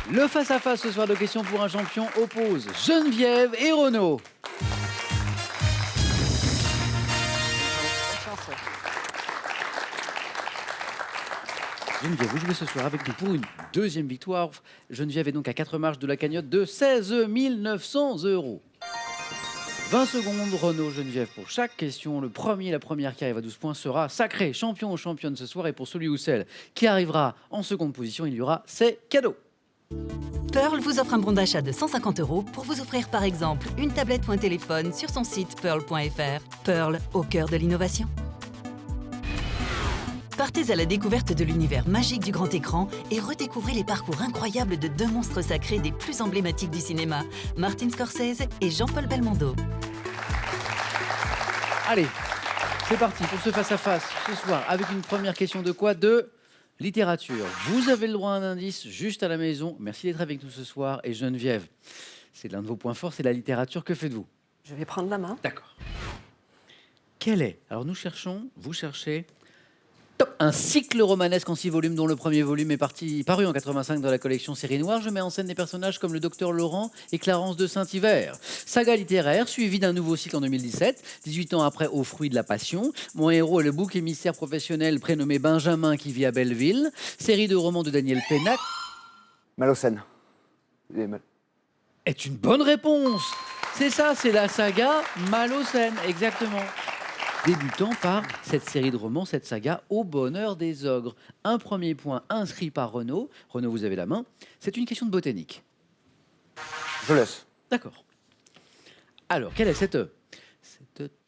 Le face-à-face ce soir de questions pour un champion oppose Geneviève et Renaud. Geneviève, vous jouez ce soir avec nous pour une deuxième victoire. Geneviève est donc à 4 marches de la cagnotte de 16 900 €. 20 secondes, Renaud, Geneviève, pour chaque question. Le premier, la première qui arrive à 12 points sera sacré champion ou championne ce soir. Et pour celui ou celle qui arrivera en seconde position, il y aura ses cadeaux. Pearl vous offre un bon d'achat de 150 € pour vous offrir par exemple une tablette ou un téléphone sur son site pearl.fr. Pearl, au cœur de l'innovation. Partez à la découverte de l'univers magique du grand écran et redécouvrez les parcours incroyables de deux monstres sacrés des plus emblématiques du cinéma, Martin Scorsese et Jean-Paul Belmondo. Allez, c'est parti pour ce face-à-face ce soir avec une première question de quoi? De littérature. Vous avez le droit à un indice juste à la maison. Merci d'être avec nous ce soir. Et Geneviève, c'est l'un de vos points forts, c'est la littérature. Que faites-vous? Je vais prendre la main. D'accord. Quel est? Alors nous cherchons, vous cherchez... Top. Un cycle romanesque en 6 volumes dont le premier volume est paru en 85 dans la collection Série Noire. Je mets en scène des personnages comme le docteur Laurent et Clarence de Saint-Hiver. Saga littéraire suivie d'un nouveau cycle en 2017. 18 ans après, Au fruit de la passion. Mon héros est le bouc émissaire professionnel prénommé Benjamin qui vit à Belleville. Série de romans de Daniel Pénac. Malocène. Est une bonne réponse. C'est ça, c'est la saga Malocène, exactement. Débutant par cette série de romans, cette saga Au bonheur des ogres. Un premier point inscrit par Renaud. Renaud, vous avez la main. C'est une question de botanique. Je laisse. D'accord. Alors, quelle est cette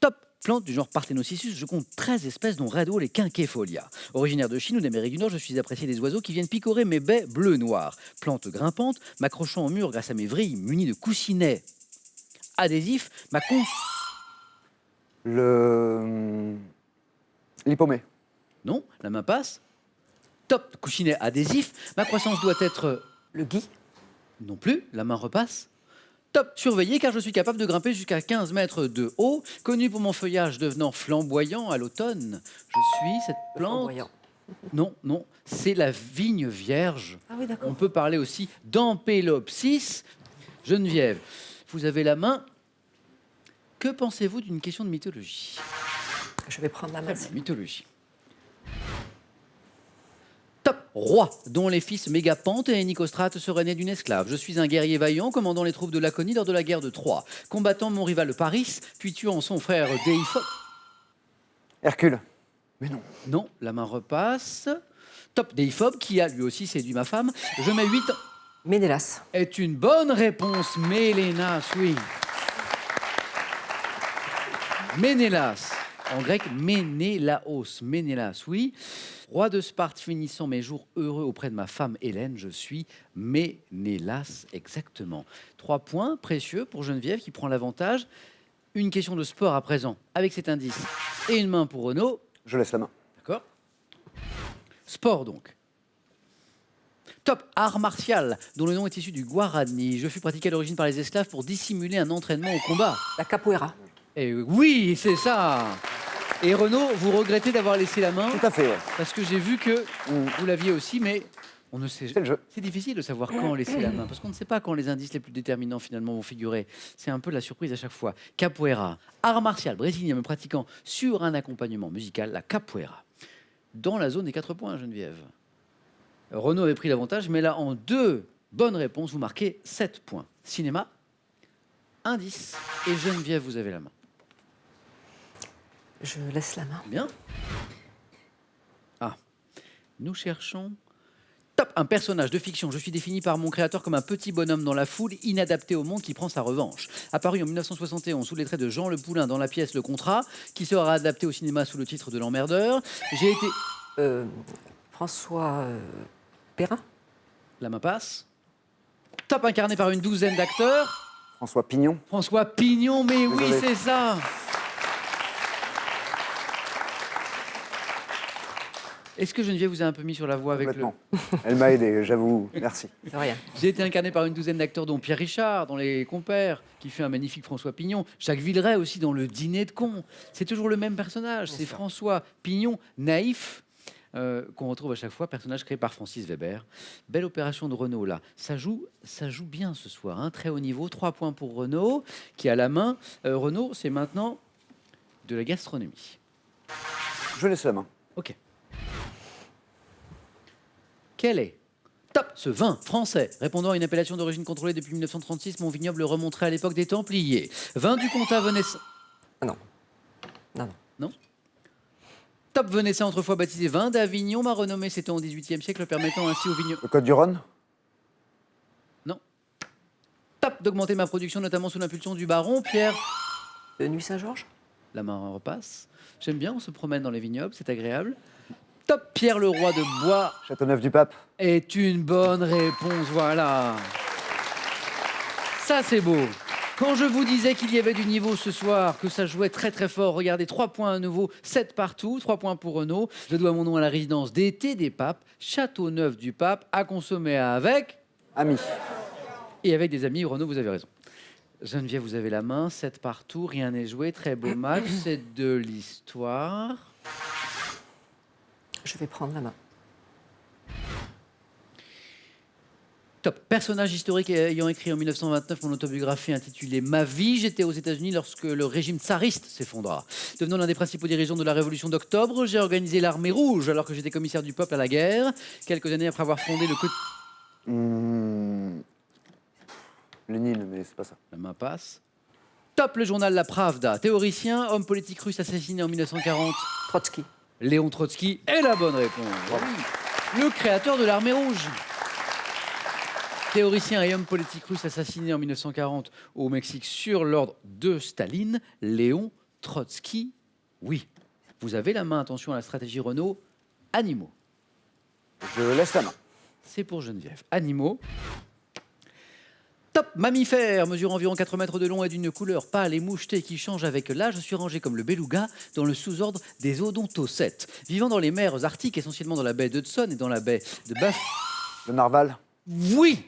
top plante du genre Parthénocissus? Je compte 13 espèces dont Rado les quinquefolia. Originaire de Chine ou d'Amérique du Nord, je suis apprécié des oiseaux qui viennent picorer mes baies bleu-noir. Plante grimpante, m'accrochant au mur grâce à mes vrilles munies de coussinets adhésifs, L'hippomée. Non, la main passe. Top, coussinet adhésif. Ma croissance doit être... Le gui. Non plus, la main repasse. Top, surveillé car je suis capable de grimper jusqu'à 15 mètres de haut. Connu pour mon feuillage devenant flamboyant à l'automne. Je suis cette plante... Flamboyant. Non, non, c'est la vigne vierge. Ah oui, d'accord. On peut parler aussi d'Ampélopsis. Geneviève, vous avez la main. Que pensez-vous d'une question de mythologie? Je vais prendre la main. Très bien, mythologie. Top, roi, dont les fils Mégapente et Nicostrate seraient nés d'une esclave. Je suis un guerrier vaillant, commandant les troupes de Laconie lors de la guerre de Troie, combattant mon rival Paris, puis tuant son frère Déiphobe. Hercule. Mais non. Non, la main repasse. Top, Déiphobe, qui a lui aussi séduit ma femme. Je mets 8 ans. Ménélas. Est une bonne réponse, Mélénas, oui. Ménélas, en grec, Ménélaos. Ménélas, oui. Roi de Sparte, finissant mes jours heureux auprès de ma femme Hélène, je suis Ménélas, exactement. 3 points précieux pour Geneviève qui prend l'avantage. Une question de sport à présent, avec cet indice. Et une main pour Renaud. Je laisse la main. D'accord. Sport donc. Top, art martial, dont le nom est issu du Guarani. Je fus pratiqué à l'origine par les esclaves pour dissimuler un entraînement au combat. La capoeira. Et oui, c'est ça. Et Renaud, vous regrettez d'avoir laissé la main? Tout à fait. Ouais. Parce que j'ai vu que vous l'aviez aussi, mais on ne sait. C'est le jeu. C'est difficile de savoir quand laisser la main, parce qu'on ne sait pas quand les indices les plus déterminants finalement vont figurer. C'est un peu la surprise à chaque fois. Capoeira, art martial brésilien me pratiquant sur un accompagnement musical, la capoeira. Dans la zone des 4 points, Geneviève. Renaud avait pris l'avantage, mais là, en 2 bonnes réponses, vous marquez 7 points. Cinéma, indice. Et Geneviève, vous avez la main. Je laisse la main. Bien. Ah, nous cherchons... Top, un personnage de fiction. Je suis défini par mon créateur comme un petit bonhomme dans la foule, inadapté au monde qui prend sa revanche. Apparu en 1971 sous les traits de Jean Le Poulain dans la pièce Le Contrat, qui sera adapté au cinéma sous le titre de L'Emmerdeur. J'ai été... François Perrin. La main passe. Top, incarné par une douzaine d'acteurs. François Pignon. François Pignon, mais oui, Désolé. c'est ça. Est-ce que Geneviève vous a un peu mis sur la voie avec le... Complètement. Elle m'a aidé, j'avoue. Merci. De rien. J'ai été incarné par une douzaine d'acteurs, dont Pierre Richard dans Les Compères, qui fait un magnifique François Pignon. Jacques Villeray aussi dans Le Dîner de cons. C'est toujours le même personnage. C'est François Pignon, naïf, qu'on retrouve à chaque fois, personnage créé par Francis Weber. Belle opération de Renaud là. Ça joue bien ce soir, hein, très haut niveau. 3 points pour Renaud qui a la main. Renaud, c'est maintenant de la gastronomie. Je laisse la main. Ok. Quel est top ce vin français répondant à une appellation d'origine contrôlée depuis 1936, mon vignoble remonterait à l'époque des Templiers. Vin du comtat venaissin. Ah non. Non, non. Non. Top venaissin autrefois baptisé vin d'Avignon, ma renommée s'étend au XVIIIe siècle, permettant ainsi au vignoble. Le code du Rhône. Non. Top d'augmenter ma production, notamment sous l'impulsion du baron Pierre. Nuit Saint-Georges. La main repasse. J'aime bien, on se promène dans les vignobles, c'est agréable. Top Pierre le roi de Bois Châteauneuf-du-Pape. est une bonne réponse, voilà. Ça c'est beau. Quand je vous disais qu'il y avait du niveau ce soir, que ça jouait très très fort, regardez, 3 points à nouveau, 7 partout, 3 points pour Renaud. Je dois mon nom à la résidence d'été des papes, Châteauneuf-du-Pape, à consommer avec... Ami. Et avec des amis, Renaud, vous avez raison. Geneviève, vous avez la main, 7 partout, rien n'est joué, très beau match, c'est de l'histoire. Je vais prendre la main. Top. Personnage historique ayant écrit en 1929 mon autobiographie intitulée Ma vie, j'étais aux États-Unis lorsque le régime tsariste s'effondra. Devenant l'un des principaux dirigeants de la Révolution d'octobre, j'ai organisé l'armée rouge alors que j'étais commissaire du peuple à la guerre. Quelques années après avoir fondé le Lénine, mais c'est pas ça. La main passe. Top, le journal La Pravda. Théoricien, homme politique russe assassiné en 1940. Trotsky. Léon Trotsky est la bonne réponse. Le créateur de l'armée rouge. Théoricien et homme politique russe assassiné en 1940 au Mexique sur l'ordre de Staline, Léon Trotsky, oui. Vous avez la main, attention à la stratégie Renault. Animaux. Je laisse la main. C'est pour Geneviève. Animaux. Top mammifère, mesure environ 4 mètres de long et d'une couleur pâle et mouchetée qui change avec l'âge. Je suis rangé comme le beluga dans le sous-ordre des odontocètes. Vivant dans les mers arctiques, essentiellement dans la baie d'Hudson et dans la baie de Baff. Le narval. Oui.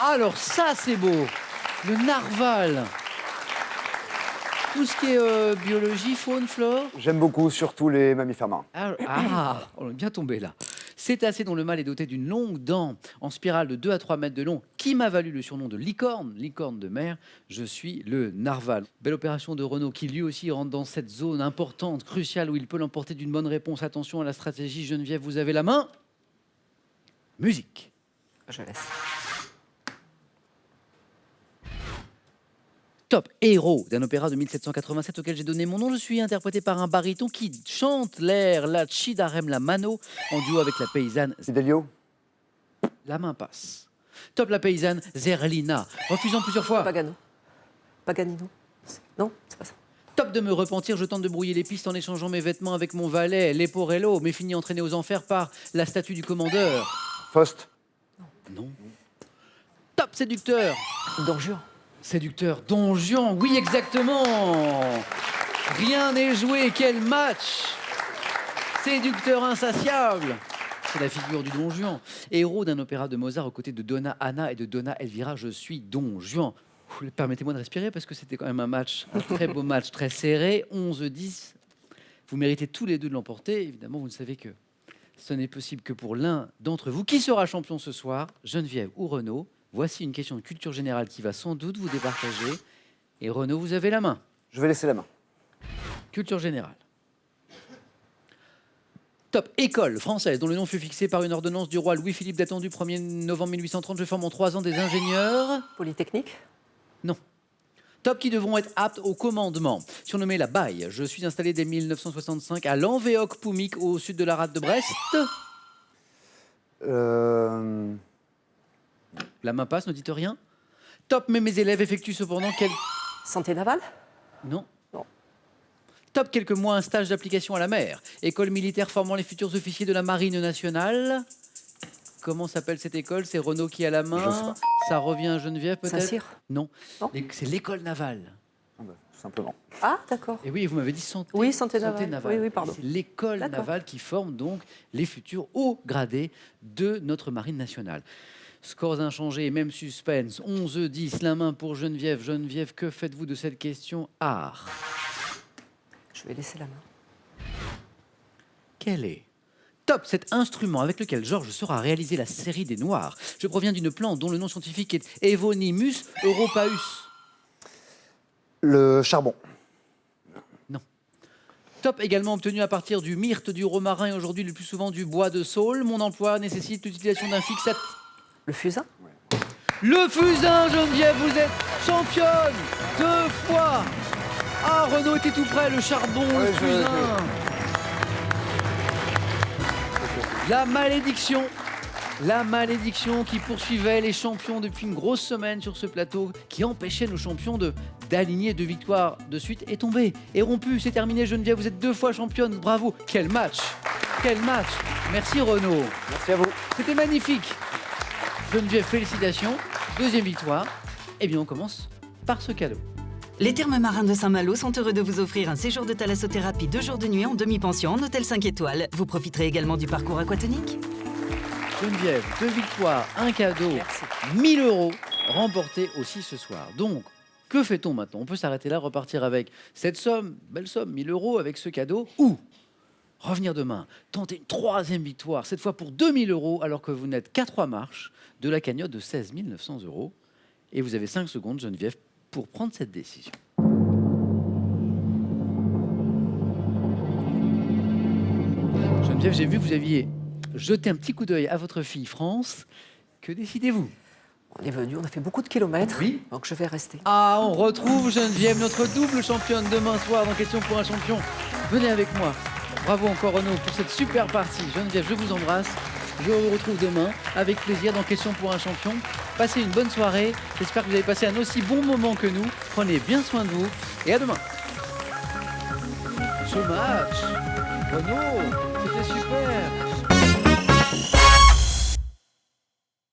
Alors ça, c'est beau. Le narval. Tout ce qui est biologie, faune, flore. J'aime beaucoup, surtout les mammifères marins. On est bien tombé là. Cétacé dont le mâle est doté d'une longue dent en spirale de 2 à 3 mètres de long, qui m'a valu le surnom de licorne, licorne de mer. Je suis le narval. Belle opération de Renaud qui lui aussi rentre dans cette zone importante, cruciale, où il peut l'emporter d'une bonne réponse. Attention à la stratégie. Geneviève, vous avez la main. Musique. Je laisse. Top, héros d'un opéra de 1787 auquel j'ai donné mon nom. Je suis interprété par un baryton qui chante l'air La Ci darem la mano en duo avec la paysanne. Fidelio. La main passe. Top, la paysanne Zerlina, refusant plusieurs fois. Pagano. Paganino. Non, c'est pas ça. Top, de me repentir, je tente de brouiller les pistes en échangeant mes vêtements avec mon valet, Leporello, mais fini entraîné aux enfers par la statue du commandeur. Faust. Non. Top, séducteur. Don Juan. Séducteur, Don Juan, oui exactement. Rien n'est joué, quel match. Séducteur insatiable. C'est la figure du Don Juan. Héros d'un opéra de Mozart aux côtés de Donna Anna et de Donna Elvira, je suis Don Juan. Permettez-moi de respirer parce que c'était quand même un match, un très beau match, très serré, 11-10. Vous méritez tous les deux de l'emporter. Évidemment, vous ne savez que ce n'est possible que pour l'un d'entre vous. Qui sera champion ce soir, Geneviève ou Renaud? Voici une question de culture générale qui va sans doute vous départager. Et Renaud, vous avez la main. Je vais laisser la main. Culture générale. Top, école française dont le nom fut fixé par une ordonnance du roi Louis-Philippe datant du 1er novembre 1830. Je forme en 3 ans des ingénieurs. Polytechnique. Non. Top, qui devront être aptes au commandement. Surnommé la Baille, je suis installé dès 1965 à Lanvéoc-Poumic, au sud de la rade de Brest. La main passe, ne dites rien. Top, mais mes élèves effectuent cependant quelques... Santé navale. Non. Non. Top, quelques mois, un stage d'application à la mer. École militaire formant les futurs officiers de la Marine nationale. Comment s'appelle cette école? C'est Renaud qui a la Je main. sais pas. Ça revient à Geneviève peut-être? Saint-Cyr. Non. Non. C'est l'école navale. Ah bah, tout simplement. Ah, d'accord. Et oui, vous m'avez dit santé. Oui, santé navale. Oui, oui, pardon. C'est l'école D'accord. navale qui forme donc les futurs hauts gradés de notre marine nationale. Scores inchangés, même suspense. 11-10, la main pour Geneviève. Geneviève, que faites-vous de cette question art? Je vais laisser la main. Quel est Top, cet instrument avec lequel Georges saura réaliser la série des Noirs. Je proviens d'une plante dont le nom scientifique est Evonimus europaeus. Le charbon. Top, également obtenu à partir du myrte, du romarin et aujourd'hui le plus souvent du bois de saule. Mon emploi nécessite l'utilisation d'un fixateur. Le fusain. Le fusain, Geneviève, vous êtes championne 2 fois. Ah, Renaud était tout près, le charbon, le fusain. La malédiction qui poursuivait les champions depuis une grosse semaine sur ce plateau, qui empêchait nos champions d'aligner 2 victoires de suite, est tombée, est rompue, c'est terminé. Geneviève, vous êtes 2 fois championne, bravo. Quel match. Merci Renaud. Merci à vous. C'était magnifique. Geneviève, félicitations. 2e victoire. Eh bien, on commence par ce cadeau. Les Thermes Marins de Saint-Malo sont heureux de vous offrir un séjour de thalassothérapie 2 jours de nuit en demi-pension en hôtel 5 étoiles. Vous profiterez également du parcours aquatonique. Geneviève, 2 victoires, un cadeau, Merci. 1 000 € remportés aussi ce soir. Donc, que fait-on maintenant? On peut s'arrêter là, repartir avec cette somme, belle somme, 1 000 € avec ce cadeau, ou revenir demain, tenter une 3e victoire, cette fois pour 2 000 € alors que vous n'êtes qu'à 3 marches de la cagnotte de 16 900 €. Et vous avez 5 secondes, Geneviève, pour prendre cette décision. Geneviève, j'ai vu que vous aviez jeté un petit coup d'œil à votre fille France. Que décidez-vous? On est venu, on a fait beaucoup de kilomètres. Oui. Donc je vais rester. Ah, on retrouve Geneviève, notre double championne demain soir dans Question pour un champion. Venez avec moi. Bravo encore Renaud pour cette super partie. Geneviève, je vous embrasse. Je vous retrouve demain avec plaisir dans Question pour un champion. Passez une bonne soirée. J'espère que vous avez passé un aussi bon moment que nous. Prenez bien soin de vous et à demain. Ce match, Renaud, c'était super.